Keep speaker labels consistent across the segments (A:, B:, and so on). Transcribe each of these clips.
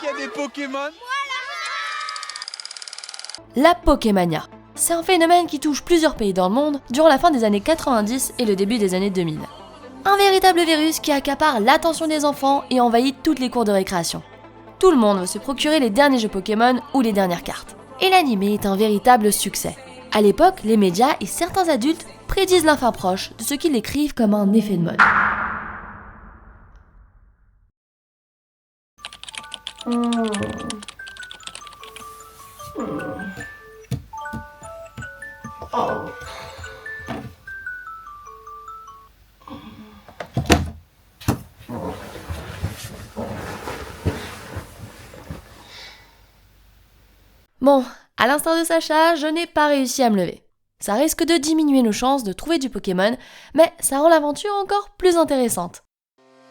A: qu'il y a des Pokémon?
B: La Pokémania. C'est un phénomène qui touche plusieurs pays dans le monde durant la fin des années 90 et le début des années 2000. Un véritable virus qui accapare l'attention des enfants et envahit toutes les cours de récréation. Tout le monde veut se procurer les derniers jeux Pokémon ou les dernières cartes. Et l'anime est un véritable succès. À l'époque, les médias et certains adultes prédisent l'infin proche de ce qu'ils décrivent comme un effet de mode. Bon, à l'instar de Sacha, je n'ai pas réussi à me lever. Ça risque de diminuer nos chances de trouver du Pokémon, mais ça rend l'aventure encore plus intéressante.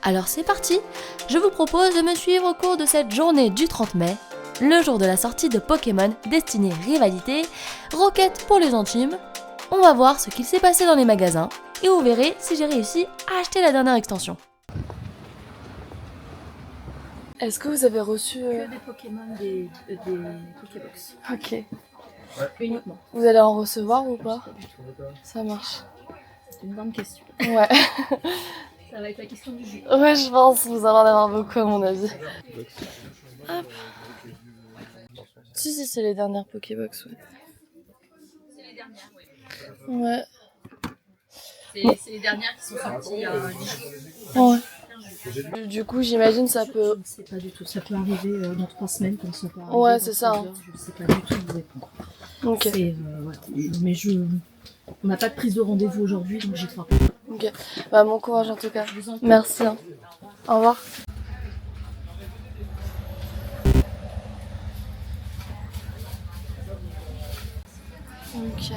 B: Alors c'est parti, je vous propose de me suivre au cours de cette journée du 30 mai, le jour de la sortie de Pokémon Destinée Rivalité, Rocket pour les intimes. On va voir ce qu'il s'est passé dans les magasins, et vous verrez si j'ai réussi à acheter la dernière extension. Est-ce que vous avez reçu...
C: Que des Pokémon, des Pokébox.
B: Ok.
C: Uniquement.
B: Vous allez en recevoir ou pas?
C: Pas du tout.
B: Ça marche.
C: C'est une grande question.
B: Ouais.
C: Ça va être la question du jus.
B: Ouais, je pense, vous allez en avoir beaucoup à mon avis. Hop. Si, c'est les dernières Pokébox, ouais.
C: C'est les dernières, oui.
B: Ouais.
C: C'est les dernières qui sont sorties il y a 10 jours.
B: Ouais. Du coup, j'imagine ça peut...
C: Je ne sais pas du tout. Ça peut arriver dans 3 semaines comme ça.
B: Ouais, c'est ça.
C: Je ne sais pas du tout vous répondre.
B: Ok.
C: Voilà. On n'a pas de prise de rendez-vous aujourd'hui, donc j'y crois pas.
B: Ok. Bah, bon courage en tout cas.
C: Je vous en prie.
B: Merci. Hein. Au revoir. Ok.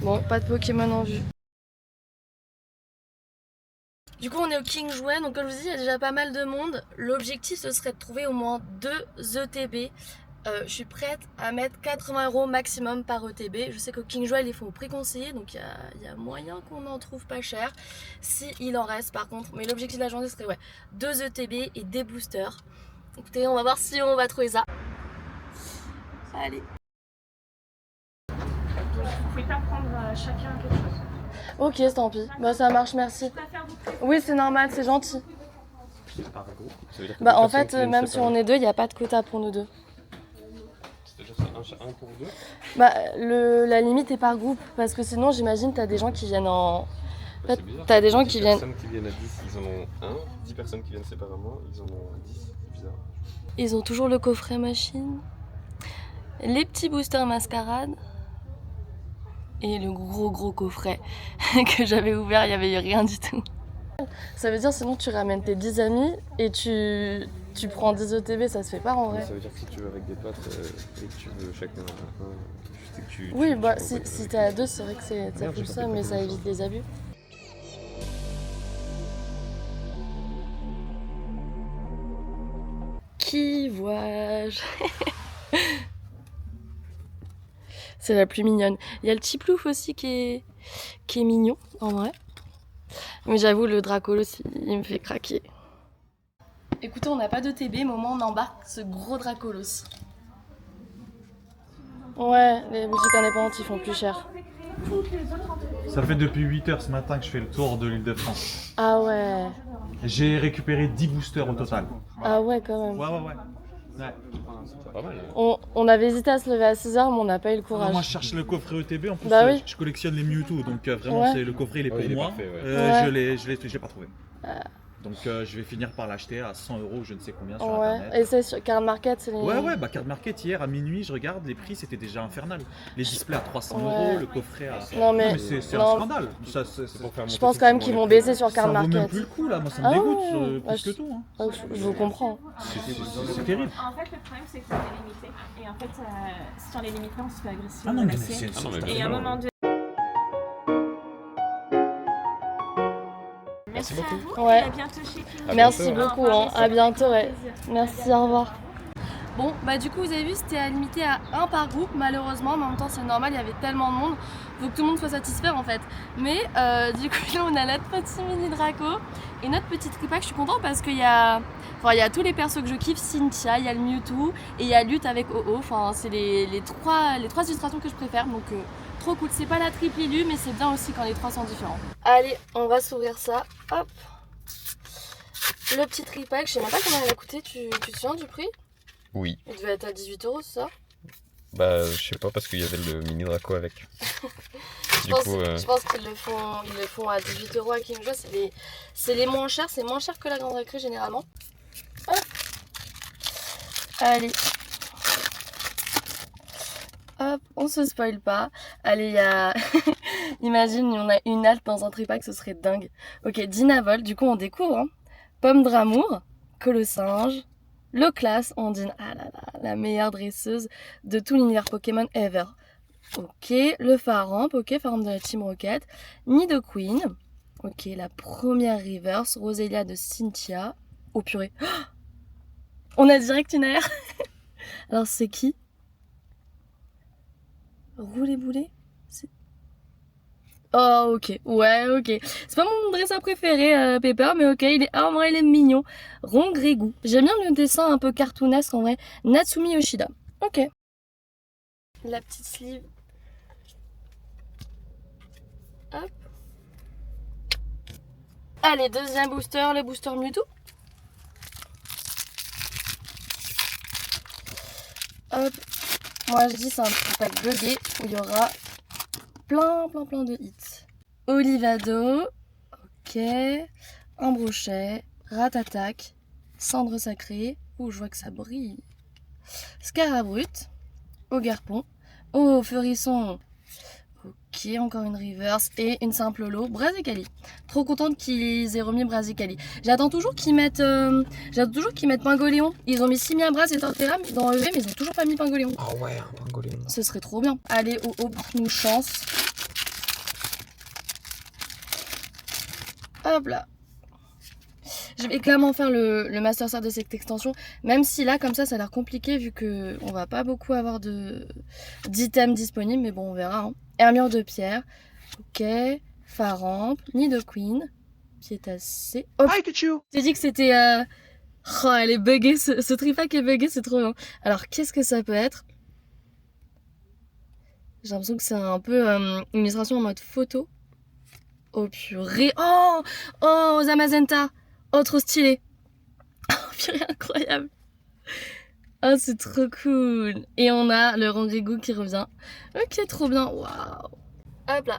B: Bon, pas de Pokémon en vue. Du coup, on est au King Jouet, donc comme je vous dis, il y a déjà pas mal de monde. L'objectif, ce serait de trouver au moins 2 ETB. Je suis prête à mettre 80 € maximum par ETB. Je sais qu'au King Jouet, il faut au prix conseillé, donc il y a moyen qu'on en trouve pas cher. Si il en reste par contre. Mais l'objectif de la journée serait 2 ETB et des boosters. Écoutez, on va voir si on va trouver ça. Allez.
D: Donc vous pouvez pas prendre chacun quelque chose.
B: Ok, tant pis. Bah ça marche, merci.
D: Je préfère vous prévenir.
B: Oui, c'est normal, c'est gentil.
E: Par groupe, ça veut dire que
B: Bah
E: deux
B: en
E: personnes
B: fait,
E: qui viennent
B: même si on est 2, il n'y a pas de quota pour nous 2.
E: C'est-à-dire c'est un pour deux.
B: Bah la limite est par groupe, parce que sinon j'imagine t'as des gens qui viennent en...
E: Bah, c'est bizarre.
B: t'as des gens
E: 10
B: qui viennent...
E: personnes qui viennent à 10, ils en ont 1. 10 personnes qui viennent séparément, ils en ont 10. C'est bizarre.
B: Ils ont toujours le coffret machine, les petits boosters mascarade et le gros coffret que j'avais ouvert, il n'y avait rien du tout. Ça veut dire sinon tu ramènes tes 10 amis et tu prends 10 ETB, ça se fait pas en vrai.
E: Ça veut dire que si tu veux avec des potes et que tu veux chacun un, c'est que tu...
B: Oui, bah
E: tu
B: si t'es à 2, c'est vrai que ça
E: Merde,
B: fout
E: j'ai
B: ça,
E: pas
B: mais
E: compris
B: ça
E: ça.
B: évite les abus. Qui vois-je? C'est la plus mignonne. Il y a le petit plouf aussi qui est mignon, en vrai. Mais j'avoue, le Dracolos, il me fait craquer. Écoutez, on n'a pas de TB, mais au moins on embarque ce gros Dracolos. Ouais, les boutiques indépendantes, ils font plus cher.
F: Ça fait depuis 8 h ce matin que je fais le tour de l'île de France.
B: Ah ouais.
F: J'ai récupéré 10 boosters au total.
B: Ah ouais, quand même.
F: Ouais.
E: C'est pas mal.
B: On avait hésité à se lever à 6h, mais on n'a pas eu le
F: Non,
B: courage.
F: moi je cherche le coffret ETB, en plus
B: Bah oui.
F: je collectionne les Mewtwo, donc vraiment
B: Ouais.
F: c'est le coffret il est
E: Ouais,
F: pour
E: il est
F: moi.
E: parfait, ouais.
B: Ouais.
F: Je l'ai pas trouvé. Donc je vais finir par l'acheter à 100 € je ne sais combien sur
B: Ouais,
F: internet.
B: et c'est sur Card Market, c'est les...
F: Ouais, bah Card Market hier à minuit, je regarde, les prix c'était déjà infernal. Les displays à 300
B: Ouais.
F: €, le coffret à...
B: Non, mais-
F: c'est
B: non.
F: un scandale. Ça,
E: C'est pour faire
B: Je
E: monter
B: pense quand même
E: effectivement
B: qu'ils
E: les
B: vont
E: prix,
B: baisser
E: ouais.
B: sur
F: ça
B: Card
F: vaut même
B: Market.
F: plus le coup là, moi ça me
B: Ah
F: dégoûte
B: ouais.
F: plus que tout. Hein.
B: Ah, je vous comprends.
F: C'est terrible.
D: En fait, le problème, c'est que c'est limité. Et en fait, si on les limite pas, on se fait agresser.
F: Ah non, mais
D: menacer.
F: c'est
E: Ah non, mais
D: Et à un
E: vraiment,
D: moment donné. Merci beaucoup.
B: Ouais.
D: Et à bientôt chez King.
B: Merci
E: bientôt.
B: beaucoup,
D: Au revoir,
B: hein. À bientôt, ouais.
D: plaisir.
B: Merci, au revoir. Bon, bah du coup, vous avez vu, c'était limité à 1 par groupe, malheureusement, mais en même temps, c'est normal, il y avait tellement de monde, faut que tout le monde soit satisfait en fait. Mais du coup, là, on a notre petit mini Draco et notre petit tripack. Je suis contente parce qu'il y a, enfin, il y a tous les persos que je kiffe, Cynthia, il y a le Mewtwo et il y a Lutte avec OO. Enfin, c'est les trois illustrations que je préfère, donc trop cool. C'est pas la triple illu, mais c'est bien aussi quand les trois sont différents. Allez, on va s'ouvrir ça. Hop, le petit tripack. Je sais même pas combien il a coûté. Tu te souviens du prix?
E: Oui.
B: Il devait être à 18 €, c'est ça?
E: Bah, je sais pas parce qu'il y avait le mini Draco avec.
B: Je pense qu'ils le font à 18 € à King Joe. C'est les moins chers. C'est moins cher que la grande récré généralement. Hop. Allez. Hop, on se spoil pas. Allez, il y a... Imagine, on a une halte dans un tripack, ce serait dingue. Ok, Dynavol, du coup on découvre. Hein. Pomme Dramour, Colossinge, Loclas, Ondine, ah là là, la meilleure dresseuse de tout l'univers Pokémon ever. Ok, le Faramp, ok, Faramp de la Team Rocket, Nidoqueen, ok, la première reverse, Roselia de Cynthia, oh purée, oh, on a direct une air. Alors c'est qui? Roulé boulet? Oh ok, ouais ok. C'est pas mon dresseur préféré Pepper, mais ok, en vrai il est mignon. Rongrégou. J'aime bien le dessin un peu cartoonesque en vrai. Natsumi Yoshida. Ok. La petite sleeve. Hop. Allez, deuxième booster, le booster Mewtwo. Hop. Moi je dis c'est un petit pack buggé où il y aura plein de hits. Olivado, ok, Embrochet, Ratatac, Cendre Sacrée, oh je vois que ça brille, Scarabrut, Ogarpon, oh Feurisson, ok, encore une reverse et une simple holo, Brazicali. Trop contente qu'ils aient remis Brazicali. J'attends toujours qu'ils mettent Pingoléon. Ils ont mis Simiabras et Torterra dans EV, mais ils ont toujours pas mis Pingoléon.
E: Oh ouais, un Pingoléon.
B: Ce serait trop bien. Allez, nous chance. Hop là. Je vais clairement faire le Master Sword de cette extension, même si là comme ça a l'air compliqué vu que on va pas beaucoup avoir d'items disponibles, mais bon on verra. Hein. Armure de pierre, ok, Faramp, Nidoqueen, Piétacé. Oh, j'ai dit que c'était... Oh elle est buggée, ce tripack est buggé, c'est trop bien. Alors qu'est-ce que ça peut être? J'ai l'impression que c'est un peu une illustration en mode photo. Oh purée, oh Zamazenta. Oh, trop stylé. Oh, purée, incroyable. Oh, c'est trop cool. Et on a le Rongrégou qui revient. Ok, trop bien. Waouh. Hop là.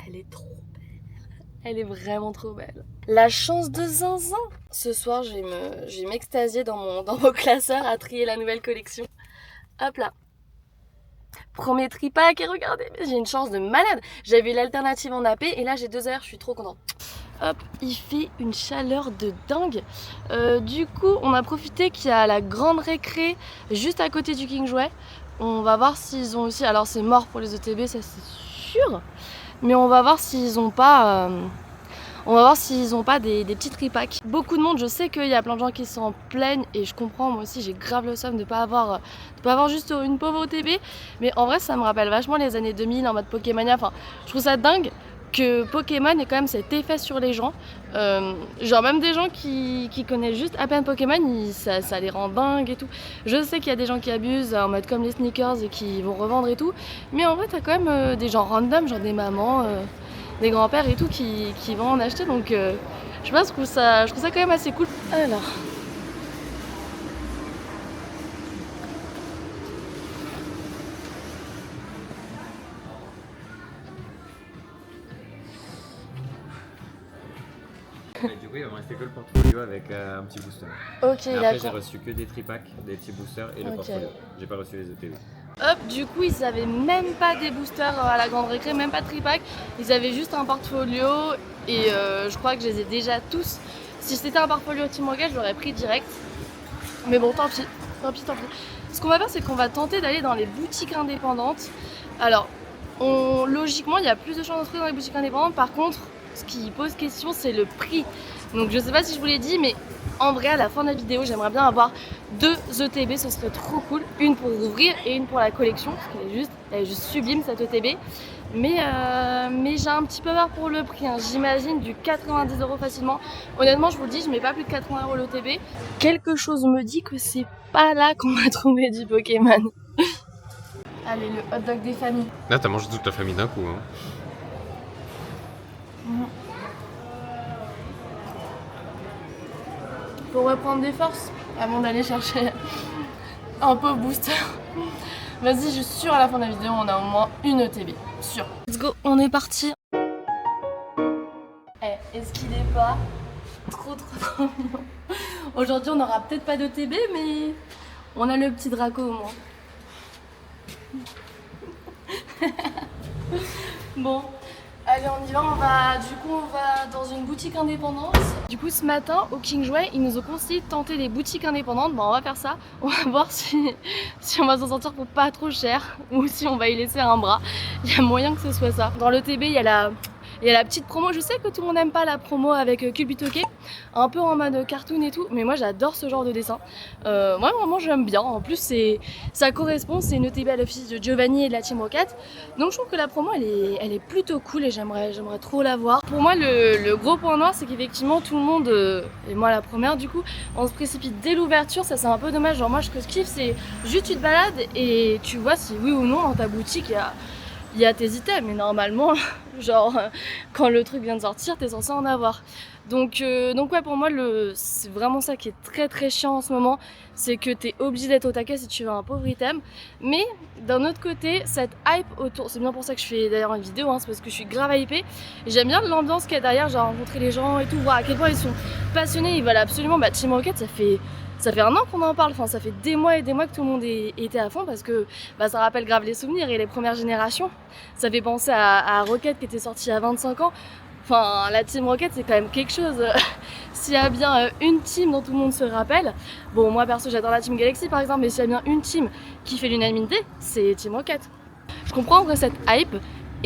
B: Elle est trop belle. Elle est vraiment trop belle. La chance de Zinzin. Ce soir, je vais m'extasier dans mon classeur à trier la nouvelle collection. Hop là. Premier tripack et regardez, j'ai une chance de malade. J'avais l'alternative en AP et là j'ai 2 heures, je suis trop contente. Hop, il fait une chaleur de dingue. Du coup, on a profité qu'il y a la grande récré juste à côté du King Jouet. On va voir s'ils ont aussi... Alors c'est mort pour les ETB, ça c'est sûr. Mais on va voir s'ils ont pas... des petits tripacks. Beaucoup de monde, je sais qu'il y a plein de gens qui s'en plaignent et je comprends, moi aussi j'ai grave le somme de pas avoir juste une pauvre OTB. Mais en vrai ça me rappelle vachement les années 2000 en mode Pokémania. Enfin, je trouve ça dingue que Pokémon ait quand même cet effet sur les gens. Genre même des gens qui connaissent juste à peine Pokémon, ça les rend dingues et tout. Je sais qu'il y a des gens qui abusent en mode comme les sneakers et qui vont revendre et tout. Mais en vrai t'as quand même des gens random, genre des mamans... des grands-pères et tout qui vont en acheter, donc je sais pas, je trouve ça quand même assez cool. Alors
A: du coup, il va me rester que le portfolio avec un petit booster.
B: ok,
A: Et après, j'ai reçu que des tripacks, des petits boosters et le
B: Ok.
A: portfolio. J'ai pas reçu les ETV.
B: hop, du coup ils avaient même pas des boosters à la grande récré, même pas de tripack, ils avaient juste un portfolio et je crois que je les ai déjà tous. Si c'était un portfolio Team Rocket, je l'aurais pris direct, mais bon tant pis. Ce qu'on va faire, c'est qu'on va tenter d'aller dans les boutiques indépendantes. Alors logiquement il y a plus de chances d'entrer dans les boutiques indépendantes, par contre ce qui pose question c'est le prix. Donc je sais pas si je vous l'ai dit, mais En vrai, à la fin de la vidéo, j'aimerais bien avoir 2 ETB, ce serait trop cool. Une pour ouvrir et une pour la collection, parce qu'elle est juste sublime cette ETB. Mais j'ai un petit peu peur pour le prix, hein. J'imagine du 90 € facilement. Honnêtement, je vous le dis, je mets pas plus de 80 € l'ETB. Quelque chose me dit que c'est pas là qu'on va trouver du Pokémon. Allez, le hot dog des familles.
E: Là, t'as mangé toute ta famille d'un coup. Hein.
B: Faut reprendre des forces avant d'aller chercher un pauvre booster. Vas-y, je suis sûre à la fin de la vidéo, on a au moins une ETB. Sûr. Let's go, on est parti. Est-ce qu'il est pas trop mignon? Aujourd'hui, on n'aura peut-être pas d'ETB, mais on a le petit Draco au moins. Bon. Allez, on y va, on va dans une boutique indépendante. Du coup, ce matin, au King Jouet, ils nous ont conseillé de tenter les boutiques indépendantes. Bon, on va faire ça. On va voir si on va s'en sortir pour pas trop cher ou si on va y laisser un bras. Il y a moyen que ce soit ça. Dans l'ETB, il y a la petite promo. Je sais que tout le monde n'aime pas la promo avec Cubitoke, un peu en mode cartoon et tout, mais moi j'adore ce genre de dessin. Moi vraiment j'aime bien. En plus ça correspond, c'est une ETB à l'office de Giovanni et de la Team Rocket. Donc je trouve que la promo elle est plutôt cool et j'aimerais trop la voir. Pour moi le gros point noir c'est qu'effectivement tout le monde, et moi la première du coup, on se précipite dès l'ouverture. Ça c'est un peu dommage. Genre moi ce que je kiffe c'est juste tu te balades et tu vois si oui ou non dans ta boutique il y a tes items, mais normalement, genre, quand le truc vient de sortir, t'es censé en avoir. Donc ouais, pour moi, c'est vraiment ça qui est très chiant en ce moment, c'est que t'es obligé d'être au taquet si tu veux un pauvre item. Mais d'un autre côté, cette hype autour, c'est bien pour ça que je fais d'ailleurs une vidéo, hein, c'est parce que je suis grave hypée. J'aime bien l'ambiance qu'il y a derrière, genre rencontrer les gens et tout, voir à quel point ils sont passionnés, ils veulent absolument. Team Rocket, ça fait 1 an qu'on en parle, enfin ça fait des mois et des mois que tout le monde était à fond parce que ça rappelle grave les souvenirs et les premières générations. Ça fait penser à Rocket qui était sorti à 25 ans. Enfin la Team Rocket c'est quand même quelque chose. S'il y a bien une team dont tout le monde se rappelle, bon moi perso j'adore la Team Galaxy par exemple, mais s'il y a bien une team qui fait l'unanimité, c'est Team Rocket. Je comprends en vrai cette hype.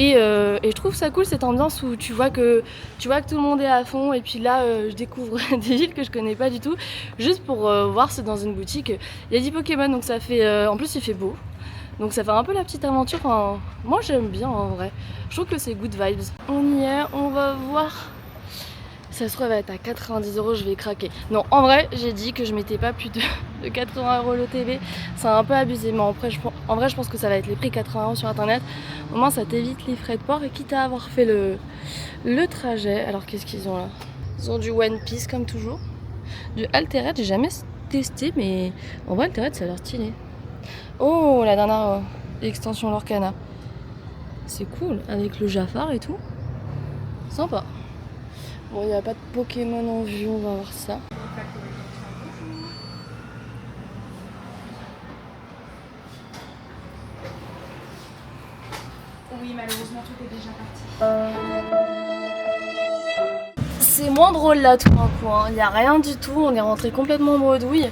B: Et je trouve ça cool cette ambiance où tu vois que tout le monde est à fond et puis là je découvre des villes que je connais pas du tout juste pour voir si dans une boutique il y a du Pokémon, donc ça fait en plus il fait beau donc ça fait un peu la petite aventure. Enfin, moi j'aime bien en vrai, je trouve que c'est good vibes. On y est, on va voir. Ça se trouve elle va être à 90 €, je vais craquer. Non en vrai j'ai dit que je mettais pas plus de 80 € l'ETB, c'est un peu abusé, mais en vrai je pense que ça va être les prix 80 € sur internet. Au moins ça t'évite les frais de port et quitte à avoir fait le trajet. Alors qu'est-ce qu'ils ont là? Ils ont du One Piece comme toujours, du Altered, j'ai jamais testé mais en vrai Altered ça a l'air stylé. Oh la dernière extension Lorcana, c'est cool avec le Jafar et tout, sympa. Bon, il n'y a pas de Pokémon en vue, on va voir ça.
D: Oui, malheureusement, tout est déjà parti.
B: C'est moins drôle là tout d'un coup, hein. Il n'y a rien du tout, on est rentré complètement en bredouille.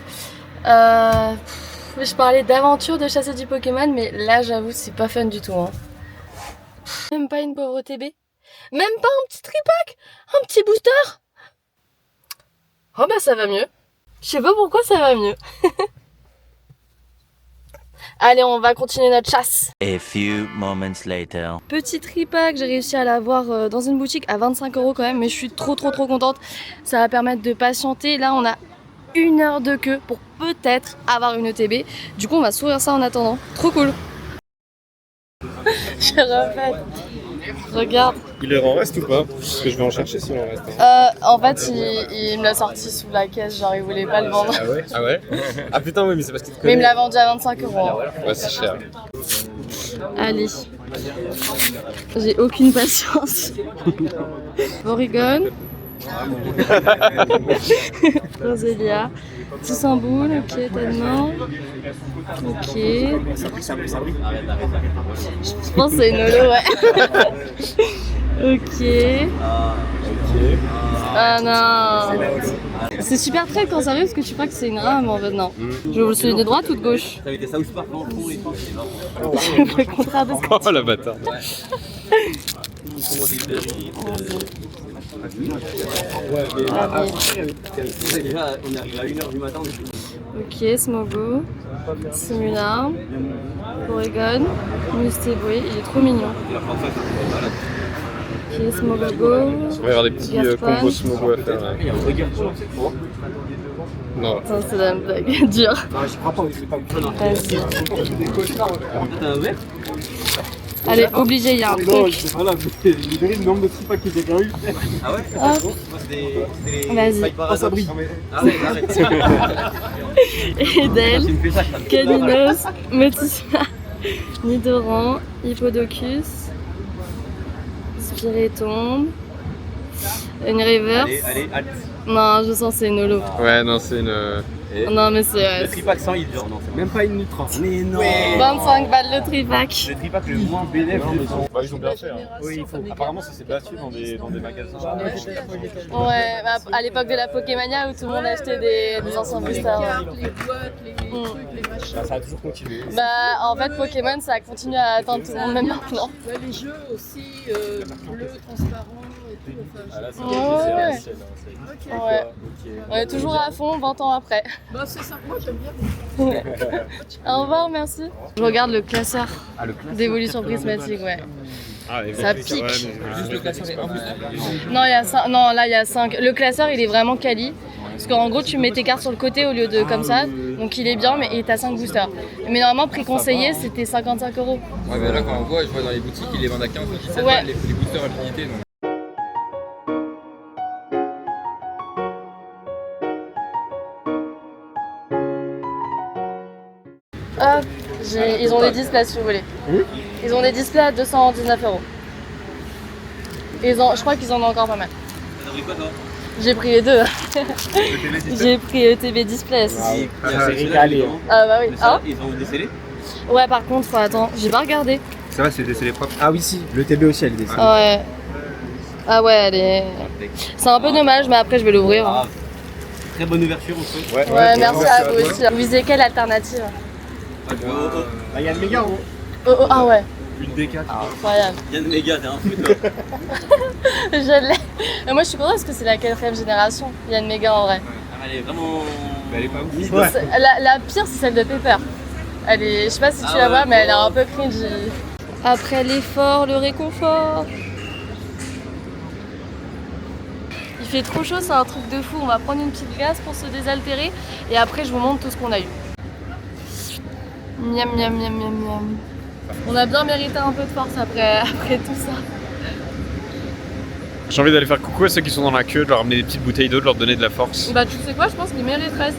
B: Je parlais d'aventure, de chasser du Pokémon, mais là j'avoue c'est pas fun du tout. Hein. Même pas une pauvre TB. Même pas un petit tripack, un petit booster. Oh bah ça va mieux. Je sais pas pourquoi ça va mieux. Allez, on va continuer notre chasse.
G: A few moments later.
B: Petit tripack, j'ai réussi à l'avoir dans une boutique à 25 € quand même, mais je suis trop contente. Ça va permettre de patienter. Là, on a 1 heure de queue pour peut-être avoir une ETB. Du coup, on va s'ouvrir ça en attendant. Trop cool. Je répète. Regarde.
E: Il leur en reste ou pas? Parce que je vais en chercher si il en reste.
B: En fait, il me l'a sorti sous la caisse, genre il voulait pas le vendre.
E: Ah ouais? Ah ouais? Ah putain, oui, mais c'est parce qu'il te
B: Mais il
E: connaît.
B: me l'a vendu à 25 €. Hein.
E: Ouais, c'est cher.
B: Allez. J'ai aucune patience. Borigone. Roselia. Toussaint-Boule, ok, tellement. Ok. Je pense que c'est une holo, ouais. Ok. Ah non. C'est super trade quand ça arrive parce que tu crois que c'est une rame en fait, non. Je veux celui de droite ou de gauche? Le contraire de ce que
E: Oh la bâtarde.
A: Déjà, on arrive à 1h du matin.
B: Ok, Smogo, Simular, Porygon, Mustéboué, il est trop mignon. Ok, Smogogo,
E: On va avoir des petits
B: Gaspon.
E: combos Smogo à faire. Là. Non.
B: Attends, c'est la blague dure.
A: J'y crois pas, je sais pas.
B: Vas-y.
A: T'as un verre?
B: Allez, obligé, il y a un truc.
E: Voilà, libérer le nombre de tripas qui étaient eu.
A: Ah ouais?
B: Hop. Vas-y.
A: Ah, ça brille. Arrête.
B: Edel,
A: Tu me fais ça, ça.
B: Caninos, Metisma, Nidoran, Hippodocus, Spiritomb, une reverse.
A: Allez.
B: Non, je sens que c'est une holo.
E: Ouais, non, c'est une.
B: Non, mais c'est.
A: Le tripack 100, il dure, non, c'est même pas une ultra. Mais non!
B: 25 balles le tripack.
A: Le tripack le moins bénéf.
E: Bah, ils ont bien fait. Hein.
A: Oui, il faut.
E: Apparemment, ça s'est battu dans des magasins.
B: Ouais, bah, à l'époque de la Pokémania où tout le monde achetait des anciens boosters.
C: Les boîtes, les trucs, les machins.
A: Ça a toujours continué.
B: Bah, en fait, Pokémon ça a continué à atteindre tout le monde même maintenant.
C: Ouais, les jeux aussi, bleus, transparents et tout. Enfin,
E: Ah, là, c'est
B: Ouais.
E: ancien, hein, c'est-
C: ok.
B: Ouais. On est toujours à fond 20 ans après.
C: Bah, c'est sympa, moi j'aime bien.
B: Au revoir, merci. Je regarde le classeur
A: Ah, le classeur.
B: d'évolution prismatique, ouais.
E: Ah, et
B: Ça
E: ouais,
B: pique.
E: ouais,
A: Juste le classeur est en plus.
B: Non, non, là il y a 5. Le classeur il est vraiment quali. Parce qu'en gros tu mets tes cartes sur le côté au lieu de comme ça. Donc il est bien, mais t'as 5 boosters. Mais normalement préconseillé c'était 55 €.
H: Ouais, mais là, quand on voit, je vois dans les boutiques, ils les vendent à 15 ou 17
B: Ouais.
H: balles, les boosters à l'unité. Donc.
B: Hop, ils ont des displays si vous voulez. Ils ont des displays à 219 €. Je crois qu'ils en ont encore pas mal. J'ai pris les deux. J'ai pris ETB Display. Si.
A: C'est régalé.
B: Ah bah oui. Ah
A: Ils ont décellé?
B: ouais, par contre, attends, j'ai pas regardé.
A: Ça va, c'est décellé propre. Ah oui, si. Le TB aussi, elle est décellée.
B: Ouais. Ah ouais, elle est. C'est un peu dommage, mais après je vais l'ouvrir.
A: Ah, très bonne ouverture, on souhaite.
B: Ouais, merci à vous aussi. Vous visez quelle alternative?
A: Il y a le méga en haut.
B: Ah ouais,
E: Une D4.
B: incroyable.
A: Il y a le méga, t'es un truc toi.
B: Je l'ai. Mais moi je suis contente parce que c'est la 4ème génération. Yann Mega en vrai.
A: Elle est vraiment.
E: Mais elle est pas ouf.
B: La pire c'est celle de Pepper. Elle est, je sais pas si tu la vois, mais elle est un peu cringe. Après l'effort, le réconfort. Il fait trop chaud, c'est un truc de fou. On va prendre une petite glace pour se désaltérer et après je vous montre tout ce qu'on a eu. Miam miam miam miam miam. On a bien mérité un peu de force après tout ça.
E: J'ai envie d'aller faire coucou à ceux qui sont dans la queue, de leur amener des petites bouteilles d'eau, de leur donner de la force.
B: Bah tu sais quoi, je pense qu'ils mériteraient.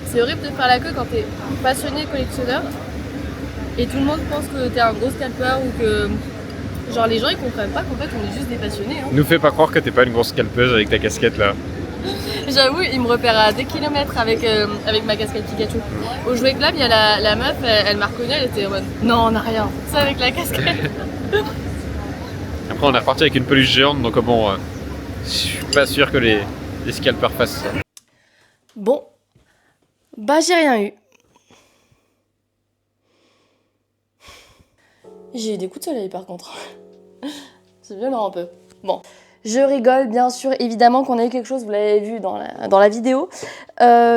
B: C'est horrible de faire la queue quand t'es passionné collectionneur et tout le monde pense que t'es un gros scalper ou que genre les gens ils comprennent pas qu'en fait on est juste des passionnés. Hein.
E: Nous fais pas croire que t'es pas une grosse scalpeuse avec ta casquette là.
B: J'avoue, ils me repèrent à des kilomètres avec ma casquette Pikachu. Au jouet club, il y a la meuf, elle m'a reconnue, elle était en mode non, on n'a rien. Ça avec la casquette.
E: Après on est reparti avec une peluche géante donc bon, je suis pas sûr que les scalpers fassent ça.
B: Bon, bah j'ai rien eu. J'ai eu des coups de soleil par contre. C'est violent un peu. Bon. Je rigole, bien sûr, évidemment qu'on a eu quelque chose, vous l'avez vu dans la vidéo.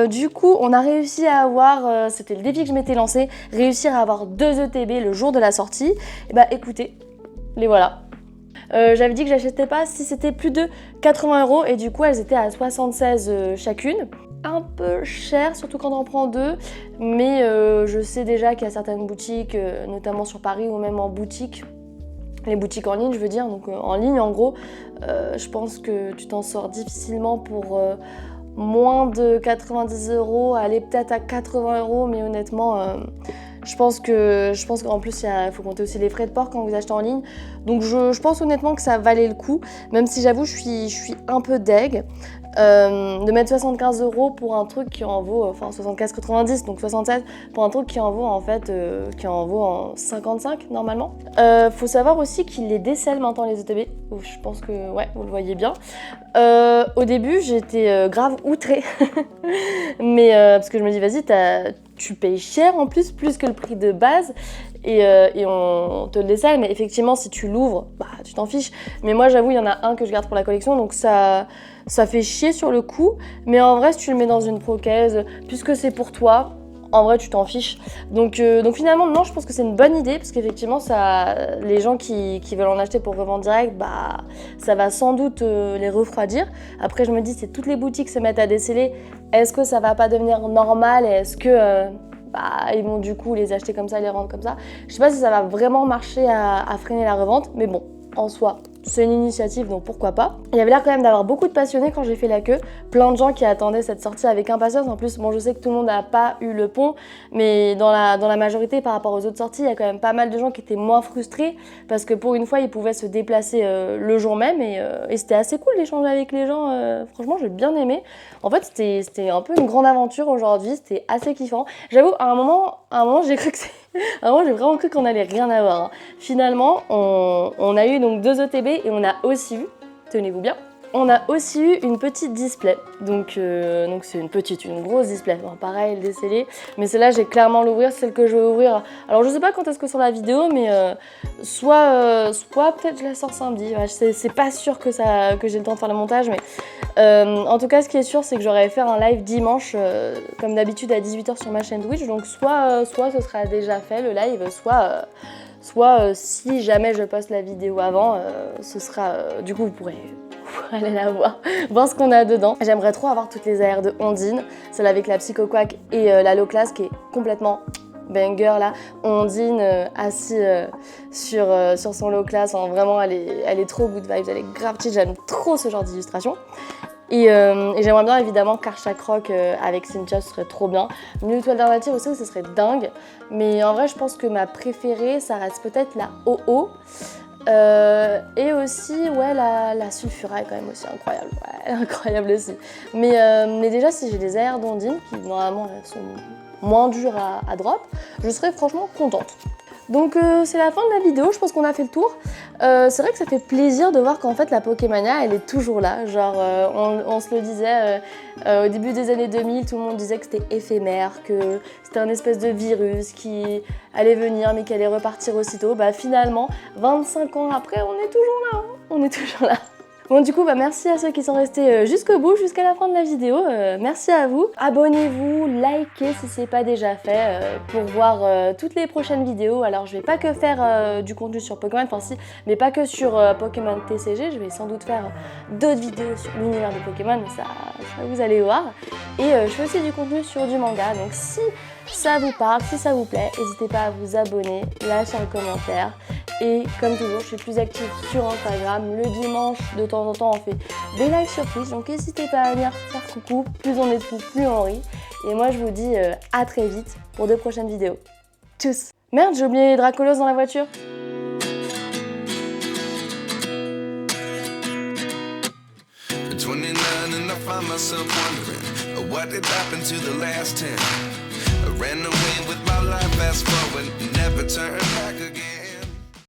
B: Du coup, on a réussi à avoir, c'était le défi que je m'étais lancé, réussir à avoir 2 ETB le jour de la sortie. Et bah écoutez, les voilà. J'avais dit que j'achetais pas si c'était plus de 80 € et du coup elles étaient à 76 chacune. Un peu cher, surtout quand on en prend 2, mais je sais déjà qu'il y a certaines boutiques, notamment sur Paris ou même en boutique, les boutiques en ligne je veux dire, donc en ligne en gros, je pense que tu t'en sors difficilement pour moins de 90 €, aller peut-être à 80 €, mais honnêtement je pense qu'en plus il faut compter aussi les frais de port quand vous achetez en ligne, donc je pense honnêtement que ça valait le coup, même si j'avoue je suis un peu deg. De mettre 75 € pour un truc qui en vaut, enfin 74,90 donc 76 pour un truc qui en vaut en fait, qui en vaut en 55 normalement. Faut savoir aussi qu'ils les décèlent maintenant les ETB. Je pense que ouais, vous le voyez bien. Au début, j'étais grave outrée. Mais parce que je me dis, vas-y, tu payes cher en plus que le prix de base. Et on te le décèle, mais effectivement, si tu l'ouvres, bah tu t'en fiches. Mais moi, j'avoue, il y en a un que je garde pour la collection, donc ça fait chier sur le coup. Mais en vrai, si tu le mets dans une procaise, puisque c'est pour toi, en vrai, tu t'en fiches. Donc finalement, non, je pense que c'est une bonne idée, parce qu'effectivement, les gens qui veulent en acheter pour revendre direct, bah ça va sans doute les refroidir. Après, je me dis, si toutes les boutiques se mettent à déceler, est-ce que ça va pas devenir normal et est-ce que ils vont du coup les acheter comme ça, les rendre comme ça. Je sais pas si ça va vraiment marcher à freiner la revente, mais bon, en soi, c'est une initiative, donc pourquoi pas. Il y avait l'air quand même d'avoir beaucoup de passionnés quand j'ai fait la queue. Plein de gens qui attendaient cette sortie avec impatience. En plus, bon, je sais que tout le monde n'a pas eu le pont, mais dans la majorité, par rapport aux autres sorties, il y a quand même pas mal de gens qui étaient moins frustrés parce que pour une fois, ils pouvaient se déplacer le jour même et c'était assez cool d'échanger avec les gens. Franchement, j'ai bien aimé. En fait, c'était un peu une grande aventure aujourd'hui. C'était assez kiffant. J'avoue, à un moment, j'ai cru que j'ai vraiment cru qu'on allait rien avoir. Hein. Finalement, on a eu donc 2 ETB et on a aussi eu, tenez-vous bien, on a aussi eu une petite display. Donc c'est une grosse display. Bon, pareil, le décellé. Mais celle-là, j'ai clairement l'ouvrir, celle que je vais ouvrir. Alors, je sais pas quand est-ce que sur la vidéo, mais soit peut-être je la sors samedi. Ouais, c'est pas sûr que j'ai le temps de faire le montage, mais en tout cas, ce qui est sûr, c'est que j'aurais fait un live dimanche, comme d'habitude, à 18h sur ma chaîne Twitch. Donc, soit ce sera déjà fait, le live, soit si jamais je poste la vidéo avant, ce sera... du coup, vous pourrez aller la voir ce qu'on a dedans. J'aimerais trop avoir toutes les AR de Ondine, celle avec la Psycho Quack et la Low Class qui est complètement banger là. Ondine assise sur son Low Class, hein, vraiment elle est trop good vibes, elle est grave petite, j'aime trop ce genre d'illustration. Et j'aimerais bien évidemment Karchak Rock avec Cynthia, ce serait trop bien. Une toile alternative aussi, ce serait dingue. Mais en vrai, je pense que ma préférée, ça reste peut-être la OO. Et aussi, ouais, la Sulfura est quand même aussi incroyable. Ouais, incroyable aussi. Mais déjà, si j'ai des AR d'Ondine, qui normalement sont moins dures à drop, je serais franchement contente. Donc c'est la fin de la vidéo, je pense qu'on a fait le tour. C'est vrai que ça fait plaisir de voir qu'en fait la Pokémania elle est toujours là. Genre on se le disait au début des années 2000, tout le monde disait que c'était éphémère, que c'était un espèce de virus qui allait venir mais qui allait repartir aussitôt. Bah finalement, 25 ans après, on est toujours là, hein, on est toujours là. Bon du coup merci à ceux qui sont restés jusqu'au bout, jusqu'à la fin de la vidéo, merci à vous. Abonnez-vous, likez si c'est pas déjà fait pour voir toutes les prochaines vidéos. Alors je vais pas que faire du contenu sur Pokémon, enfin si, mais pas que sur Pokémon TCG, je vais sans doute faire d'autres vidéos sur l'univers de Pokémon, mais ça vous allez voir. Et je fais aussi du contenu sur du manga, donc si ça vous parle, si ça vous plaît, n'hésitez pas à vous abonner, lâcher un commentaire. Et comme toujours, je suis plus active sur Instagram. Le dimanche, de temps en temps, on fait des lives sur Twitch. Donc n'hésitez pas à venir faire coucou. Plus on est de fous, plus on rit. Et moi, je vous dis à très vite pour de prochaines vidéos. Tchuss! Merde, j'ai oublié Dracolos dans la voiture.
I: Ran away with my life, fast forward, never turn